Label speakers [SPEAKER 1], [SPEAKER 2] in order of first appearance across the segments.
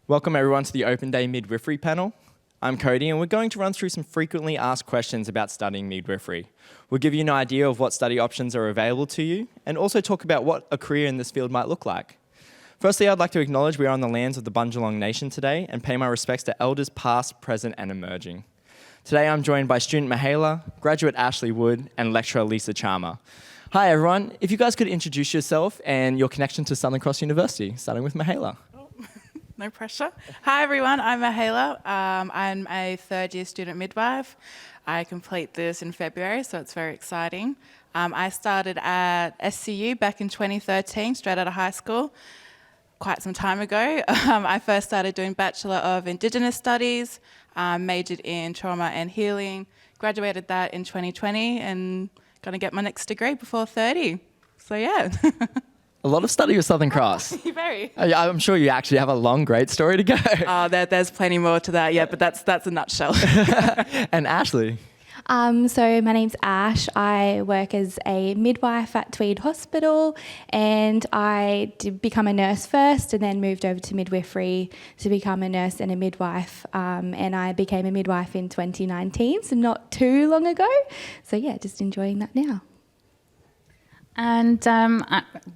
[SPEAKER 1] Welcome everyone to the Open Day Midwifery panel. I'm Cody and we're going to run through some frequently asked questions about studying midwifery. We'll give you an idea of what study options are available to you and also talk about what a career in this field might look like. Firstly, I'd like to acknowledge we are on the lands of the Bundjalung Nation today and pay my respects to elders past, present and emerging. Today I'm joined by student Mihaela, graduate Ashley Wood and lecturer Lisa Charmer. Hi everyone, if you guys could introduce yourself and your connection to Southern Cross University, starting with Mihaela.
[SPEAKER 2] No pressure. Hi everyone, I'm Mihaela. I'm a third year student midwife. I complete this in February, so it's very exciting. I started at SCU back in 2013, straight out of high school, quite some time ago. I first started doing Bachelor of Indigenous Studies, majored in trauma and healing, graduated that in 2020 and going to get my next degree before 30. So yeah.
[SPEAKER 1] A lot of study with Southern Cross.
[SPEAKER 2] Very.
[SPEAKER 1] I'm sure you actually have a long, great story to go.
[SPEAKER 2] There's plenty more to that, yeah, but that's a nutshell.
[SPEAKER 1] And Ashley?
[SPEAKER 3] So my name's Ash. I work as a midwife at Tweed Hospital and I did become a nurse first and then moved over to midwifery to become a nurse and a midwife. And I became a midwife in 2019, so not too long ago. So yeah, just enjoying that now.
[SPEAKER 4] And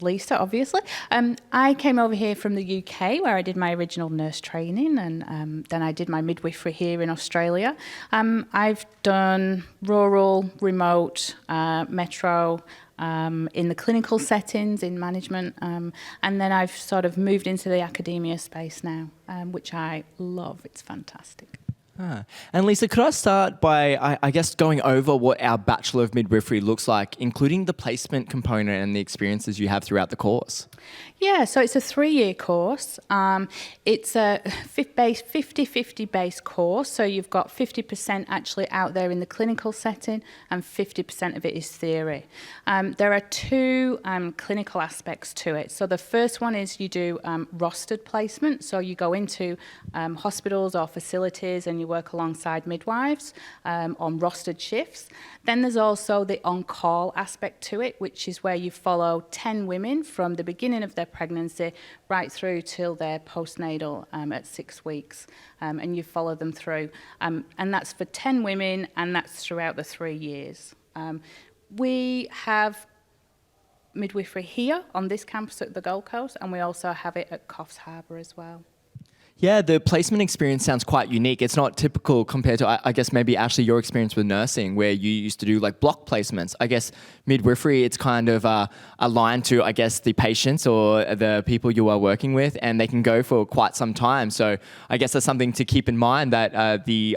[SPEAKER 4] Lisa, obviously. I came over here from the UK where I did my original nurse training and then I did my midwifery here in Australia. I've done rural, remote, metro, in the clinical settings, in management, and then I've sort of moved into the academia space now, which I love. It's fantastic.
[SPEAKER 1] And Lisa, could I start by, I guess, going over what our Bachelor of Midwifery looks like, including the placement component and the experiences you have throughout the course?
[SPEAKER 4] Yeah, so it's a 3-year course. It's a 50-50 base course, so you've got 50% actually out there in the clinical setting and 50% of it is theory. There are 2 clinical aspects to it. So the first one is you do rostered placement, so you go into hospitals or facilities and you work alongside midwives on rostered shifts. Then there's also the on-call aspect to it, which is where you follow 10 women from the beginning of their pregnancy right through till their postnatal at 6 weeks, and you follow them through. And that's for 10 women, and that's throughout the 3 years. We have midwifery here on this campus at the Gold Coast, and we also have it at Coffs Harbour as well.
[SPEAKER 1] Yeah, the placement experience sounds quite unique. It's not typical compared to, I guess, maybe Ashley, your experience with nursing, where you used to do like block placements. I guess midwifery, it's kind of aligned to, I guess, the patients or the people you are working with, and they can go for quite some time. So I guess that's something to keep in mind, that the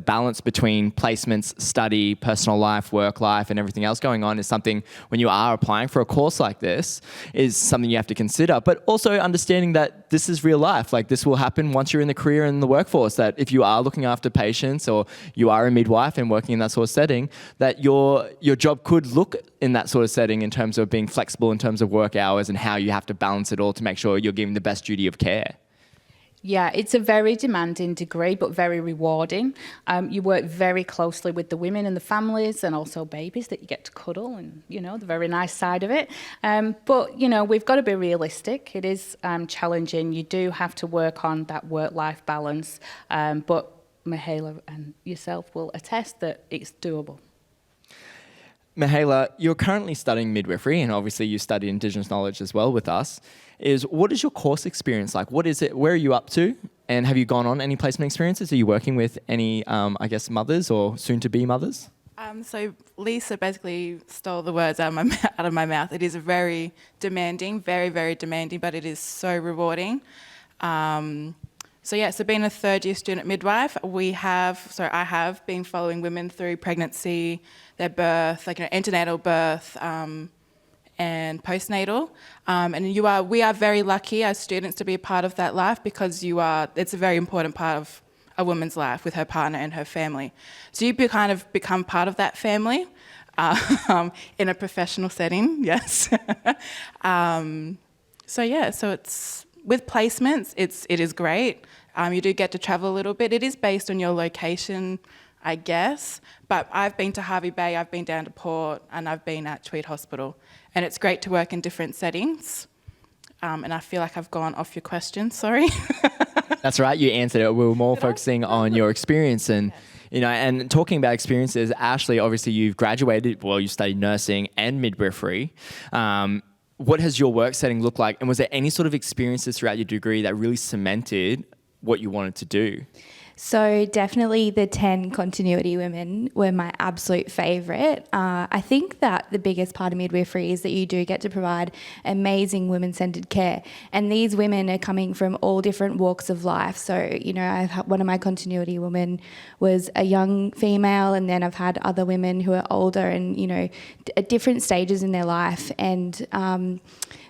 [SPEAKER 1] balance between placements, study, personal life, work life, and everything else going on is something, when you are applying for a course like this, is something you have to consider. But also understanding that this is real life. Like, this will happen once you're in the career and the workforce, that if you are looking after patients or you are a midwife and working in that sort of setting, that your job could look in that sort of setting in terms of being flexible in terms of work hours and how you have to balance it all to make sure you're giving the best duty of care.
[SPEAKER 4] Yeah, it's a very demanding degree, but very rewarding. You work very closely with the women and the families and also babies that you get to cuddle and, you know, the very nice side of it. But, you know, we've got to be realistic. It is challenging. You do have to work on that work-life balance. But Mihaela and yourself will attest that it's doable.
[SPEAKER 1] Mihaela, you're currently studying midwifery, and obviously you study Indigenous knowledge as well with us. What is your course experience like? What is it? Where are you up to? And have you gone on any placement experiences? Are you working with any, mothers or soon-to-be mothers?
[SPEAKER 2] So Lisa basically stole the words out of my mouth. It is very demanding, very, very demanding, but it is so rewarding. So being a third-year student midwife, I have been following women through pregnancy, their birth, antenatal birth, and postnatal. And we are very lucky as students to be a part of that life, because it's a very important part of a woman's life with her partner and her family. So you kind of become part of that family in a professional setting, yes. So it's with placements, it is great. You do get to travel a little bit. It is based on your location, I guess. But I've been to Hervey Bay, I've been down to Port, and I've been at Tweed Hospital. And it's great to work in different settings. And I feel like I've gone off your question, sorry.
[SPEAKER 1] That's right. You answered it. We were more focusing on your experience and, and talking about experiences. Ashley, obviously you've graduated. Well, you studied nursing and midwifery. What has your work setting looked like? And was there any sort of experiences throughout your degree that really cemented what you wanted to do?
[SPEAKER 3] So definitely the 10 continuity women were my absolute favourite. I think that the biggest part of midwifery is that you do get to provide amazing women-centred care. And these women are coming from all different walks of life. So, I've had one of my continuity women was a young female, and then I've had other women who are older and, at different stages in their life. And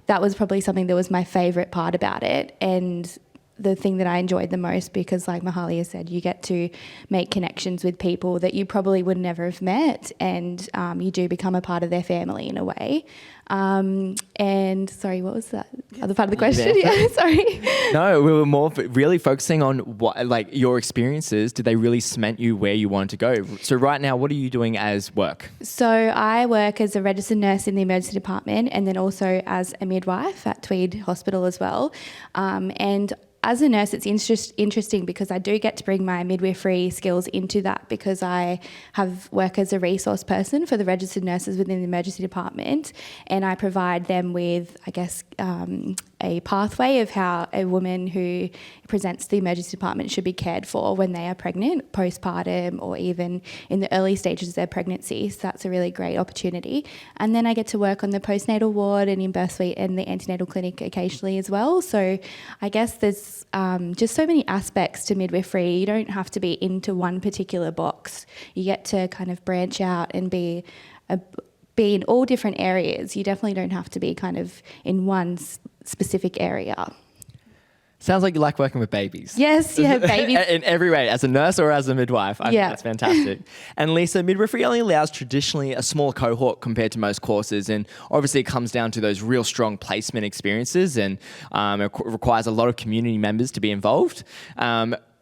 [SPEAKER 3] that was probably something that was my favourite part about it. And the thing that I enjoyed the most, because like Mahalia said, you get to make connections with people that you probably would never have met, and you do become a part of their family in a way. And sorry, what was that other part of the question? Yeah, sorry.
[SPEAKER 1] No, we were more really focusing on what, like your experiences. Did they really cement you where you wanted to go? So right now, what are you doing as work?
[SPEAKER 3] So I work as a registered nurse in the emergency department, and then also as a midwife at Tweed Hospital as well. And as a nurse, it's interesting because I do get to bring my midwifery skills into that, because I have work as a resource person for the registered nurses within the emergency department, and I provide them with, a pathway of how a woman who presents to the emergency department should be cared for when they are pregnant, postpartum, or even in the early stages of their pregnancy. So that's a really great opportunity. And then I get to work on the postnatal ward and in birth suite and the antenatal clinic occasionally as well. So I guess there's just so many aspects to midwifery. You don't have to be into one particular box. You get to kind of branch out and be in all different areas. You definitely don't have to be kind of in one specific area.
[SPEAKER 1] Sounds like you like working with babies.
[SPEAKER 3] Yes, yeah, babies.
[SPEAKER 1] In every way, as a nurse or as a midwife. I think that's fantastic. And Lisa, midwifery only allows traditionally a small cohort compared to most courses. And obviously it comes down to those real strong placement experiences, and it requires a lot of community members to be involved.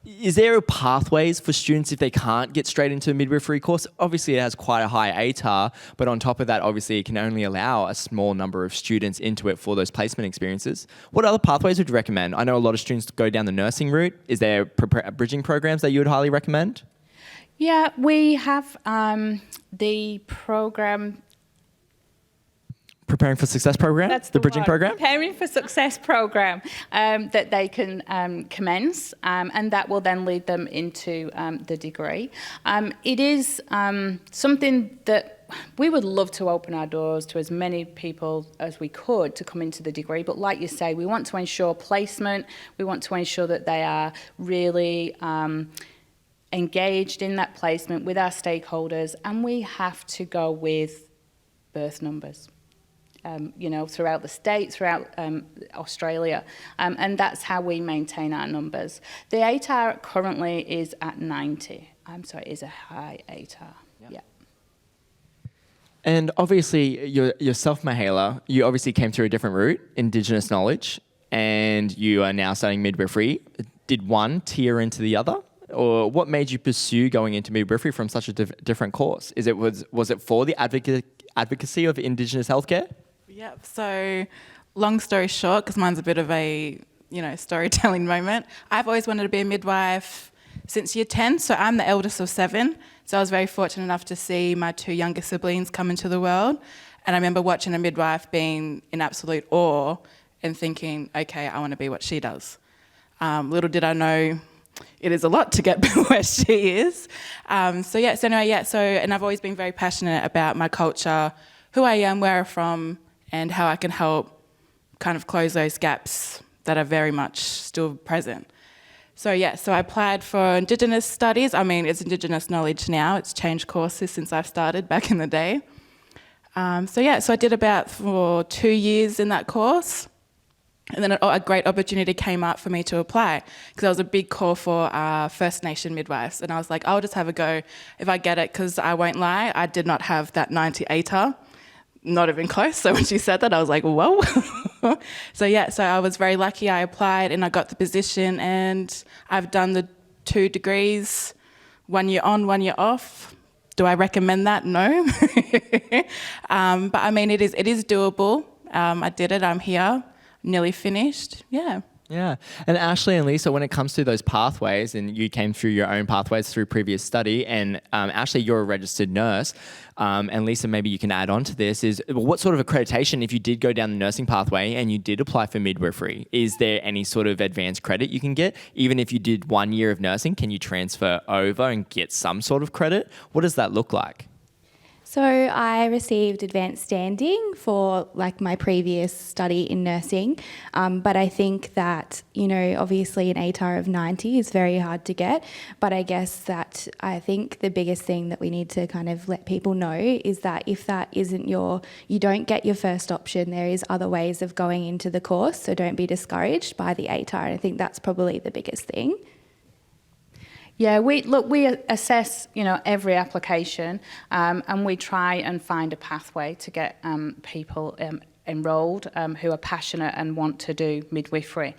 [SPEAKER 1] Is there pathways for students if they can't get straight into a midwifery course? Obviously, it has quite a high ATAR, but on top of that, obviously, it can only allow a small number of students into it for those placement experiences. What other pathways would you recommend? I know a lot of students go down the nursing route. Is there bridging programs that you would highly recommend?
[SPEAKER 4] Yeah, we have the program.
[SPEAKER 1] Preparing for Success program?
[SPEAKER 4] That's
[SPEAKER 1] the bridging
[SPEAKER 4] one.
[SPEAKER 1] program?
[SPEAKER 4] Preparing for Success program that they can commence, and that will then lead them into the degree. It is something that we would love to open our doors to as many people as we could to come into the degree, but like you say, we want to ensure placement, we want to ensure that they are really engaged in that placement with our stakeholders, and we have to go with birth numbers. Throughout the state, throughout Australia, and that's how we maintain our numbers. The ATAR currently is at 90. It is a high ATAR. Yeah.
[SPEAKER 1] And obviously, yourself, Mihaela, you obviously came through a different route, Indigenous knowledge, and you are now studying midwifery. Did one tier into the other? Or what made you pursue going into midwifery from such a different course? Was it for the advocacy of Indigenous healthcare?
[SPEAKER 2] Yep. So, long story short, because mine's a bit of a storytelling moment. I've always wanted to be a midwife since year 10. So I'm the eldest of 7. So I was very fortunate enough to see my 2 younger siblings come into the world. And I remember watching a midwife being in absolute awe and thinking, okay, I want to be what she does. Little did I know it is a lot to get where she is. And I've always been very passionate about my culture, who I am, where I'm from, and how I can help kind of close those gaps that are very much still present. So I applied for Indigenous studies. I mean, it's Indigenous knowledge now. It's changed courses since I've started back in the day. So I did about for 2 years in that course. And then a great opportunity came up for me to apply, because there was a big call for First Nation midwives. And I was like, I'll just have a go if I get it, because I won't lie, I did not have that 90 ATAR. Not even close. So when she said that, I was like, whoa. So I was very lucky. I applied and I got the position, and I've done the 2 degrees, 1 year on, 1 year off. Do I recommend that? No. But I mean, it is doable. I did it. I'm here, nearly finished. Yeah.
[SPEAKER 1] Yeah. And Ashley and Lisa, when it comes to those pathways, and you came through your own pathways through previous study, and Ashley, you're a registered nurse, and Lisa, maybe you can add on to this, is what sort of accreditation, if you did go down the nursing pathway and you did apply for midwifery, is there any sort of advanced credit you can get? Even if you did 1 year of nursing, can you transfer over and get some sort of credit? What does that look like?
[SPEAKER 3] So I received advanced standing for like my previous study in nursing, but I think that, you know, obviously an ATAR of 90 is very hard to get, but I guess that I think the biggest thing that we need to kind of let people know is that if that isn't you don't get your first option, there is other ways of going into the course, so don't be discouraged by the ATAR. I think that's probably the biggest thing.
[SPEAKER 4] Yeah, we assess, you know, every application, and we try and find a pathway to get people enrolled who are passionate and want to do midwifery.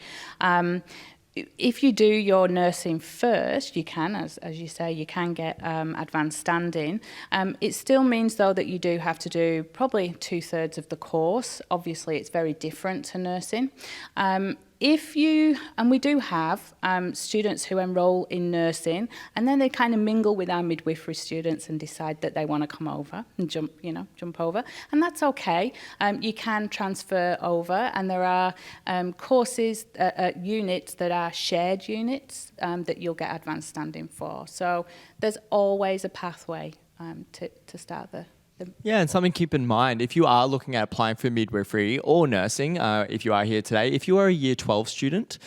[SPEAKER 4] If you do your nursing first, you can, as you say, you can get advanced standing. It still means, though, that you do have to do probably 2/3 of the course. Obviously, it's very different to nursing. And we do have students who enrol in nursing, and then they kind of mingle with our midwifery students and decide that they want to come over and jump over, and that's okay. You can transfer over, and there are courses, units that are shared units that you'll get advanced standing for. So there's always a pathway to start the.
[SPEAKER 1] Yeah, and something to keep in mind, if you are looking at applying for midwifery or nursing, if you are here today, if you are a Year 12 student,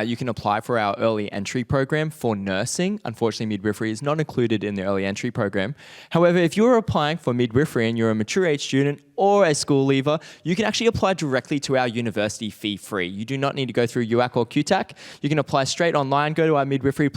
[SPEAKER 1] you can apply for our early entry program for nursing. Unfortunately, midwifery is not included in the early entry program. However, if you're applying for midwifery and you're a mature age student or a school leaver, you can actually apply directly to our university fee-free. You do not need to go through UAC or QTAC. You can apply straight online, go to our midwifery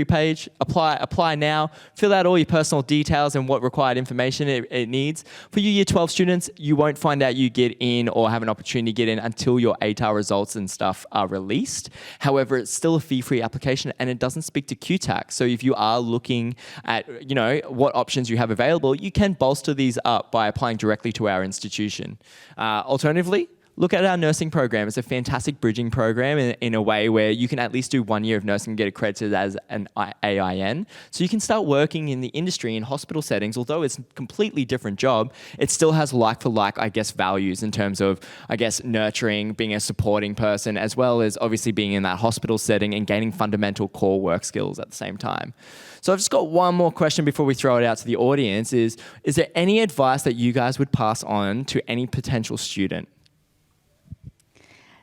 [SPEAKER 1] page, apply now, fill out all your personal details and what required information it needs. For you Year 12 students, you won't find out you get in or have an opportunity to get in until your ATAR results and stuff are released. However, it's still a fee-free application and it doesn't speak to QTAC. So if you are looking at, you know, what options you have available, you can bolster these up by applying directly to our institution. Alternatively, look at our nursing program. It's a fantastic bridging program in a way where you can at least do 1 year of nursing and get accredited as an AIN. So you can start working in the industry in hospital settings. Although it's a completely different job, it still has like for like, I guess, values in terms of, I guess, nurturing, being a supporting person, as well as obviously being in that hospital setting and gaining fundamental core work skills at the same time. So I've just got one more question before we throw it out to the audience is there any advice that you guys would pass on to any potential student?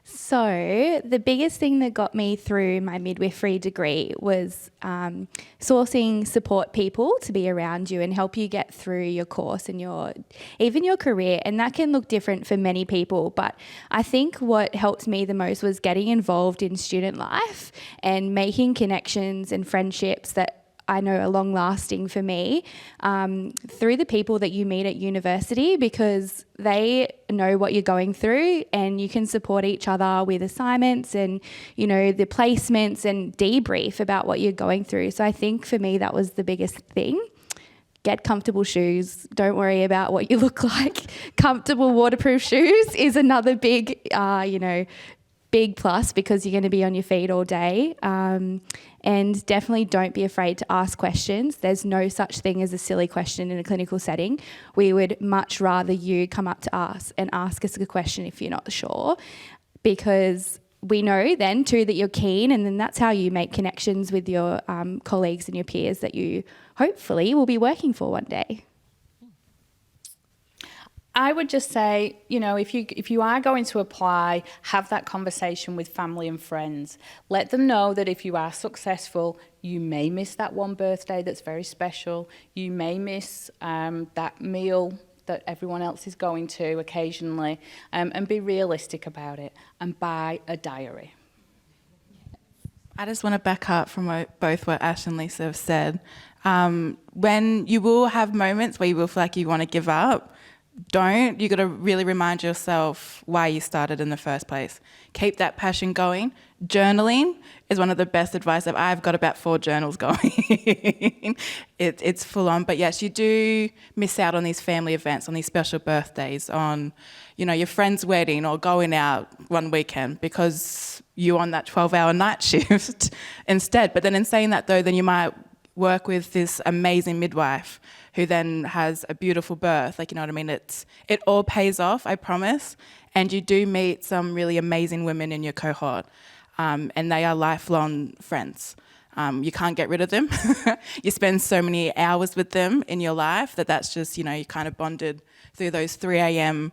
[SPEAKER 3] So the biggest thing that got me through my midwifery degree was sourcing support people to be around you and help you get through your course and even your career. And that can look different for many people. But I think what helped me the most was getting involved in student life and making connections and friendships that I know are long lasting for me through the people that you meet at university, because they know what you're going through and you can support each other with assignments and, you know, the placements and debrief about what you're going through. So I think for me that was the biggest thing. Get comfortable shoes. Don't worry about what you look like. Comfortable waterproof shoes is another big, big plus, because you're going to be on your feet all day. And definitely don't be afraid to ask questions. There's no such thing as a silly question in a clinical setting. We would much rather you come up to us and ask us a question if you're not sure, because we know then too that you're keen, and then that's how you make connections with your colleagues and your peers that you hopefully will be working for one day.
[SPEAKER 4] I would just say, you know, if you are going to apply, have that conversation with family and friends. Let them know that if you are successful, you may miss that one birthday that's very special. You may miss that meal that everyone else is going to occasionally, and be realistic about it and buy a diary.
[SPEAKER 2] I just want to back up from both what Ash and Lisa have said. When you will have moments where you will feel like you want to give up, don't, you got to really remind yourself why you started in the first place. Keep that passion going. Journaling is one of the best advice. I've got about 4 journals going. It's full on. But yes, you do miss out on these family events, on these special birthdays, on, your friend's wedding or going out one weekend because you're on that 12-hour night shift instead. But then in saying that, though, then you might work with this amazing midwife who then has a beautiful birth. Like, you know what I mean? It all pays off, I promise. And you do meet some really amazing women in your cohort. And they are lifelong friends. You can't get rid of them. You spend so many hours with them in your life that's just, you kind of bonded through those 3 a.m.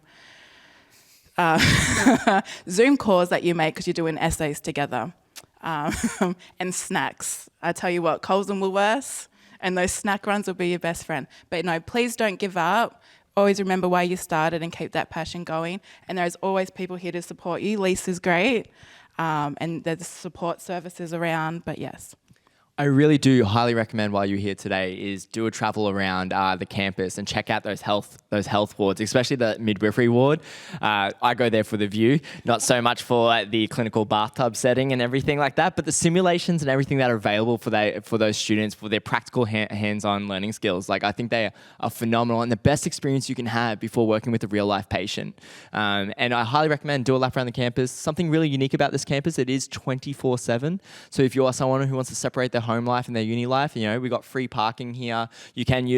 [SPEAKER 2] Zoom calls that you make because you're doing essays together. And snacks. I tell you what, Coles and Woolworths and those snack runs will be your best friend. But please don't give up. Always remember why you started and keep that passion going. And there's always people here to support you. Lisa's great. And there's support services around, but yes.
[SPEAKER 1] I really do highly recommend while you're here today is do a travel around the campus and check out those health wards, especially the midwifery ward. I go there for the view, not so much for the clinical bathtub setting and everything like that, but the simulations and everything that are available for those students for their practical hands-on learning skills. Like, I think they are phenomenal and the best experience you can have before working with a real life patient. And I highly recommend do a lap around the campus. Something really unique about this campus, it is 24/7. So if you are someone who wants to separate their home life and their uni life, we got free parking here.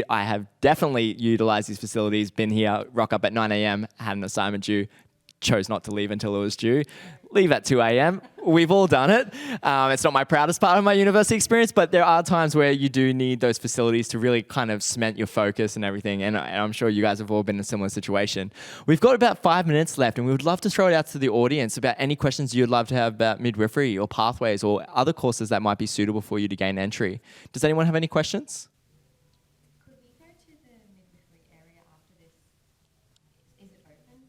[SPEAKER 1] I have definitely utilized these facilities, been here, rock up at 9 a.m, had an assignment due, chose not to leave until it was due, leave at 2 a.m. We've all done it. It's not my proudest part of my university experience, but there are times where you do need those facilities to really kind of cement your focus and everything. And I'm sure you guys have all been in a similar situation. We've got about 5 minutes left, and we would love to throw it out to the audience about any questions you'd love to have about midwifery or pathways or other courses that might be suitable for you to gain entry. Does anyone have any questions?
[SPEAKER 5] Could we go to the midwifery area after this? Is it open?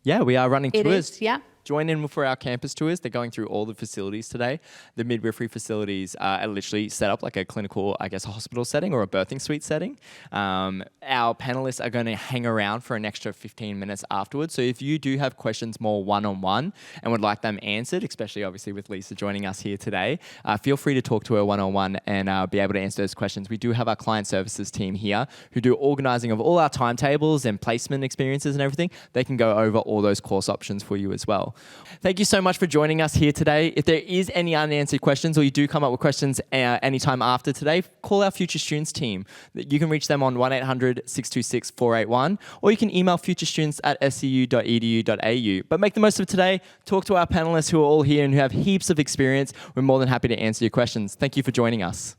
[SPEAKER 1] Yeah, we are running
[SPEAKER 4] It
[SPEAKER 1] tours.
[SPEAKER 4] is, yeah.
[SPEAKER 1] Join in for our campus tours. They're going through all the facilities today. The midwifery facilities are literally set up like a clinical, a hospital setting or a birthing suite setting. Our panelists are going to hang around for an extra 15 minutes afterwards. So if you do have questions more one-on-one and would like them answered, especially obviously with Lisa joining us here today, feel free to talk to her one-on-one and be able to answer those questions. We do have our client services team here who do organizing of all our timetables and placement experiences and everything. They can go over all those course options for you as well. Thank you so much for joining us here today. If there is any unanswered questions or you do come up with questions anytime after today, call our Future Students team. You can reach them on 1-800-626-481 or you can email futurestudents@scu.edu.au. But make the most of today. Talk to our panelists who are all here and who have heaps of experience. We're more than happy to answer your questions. Thank you for joining us.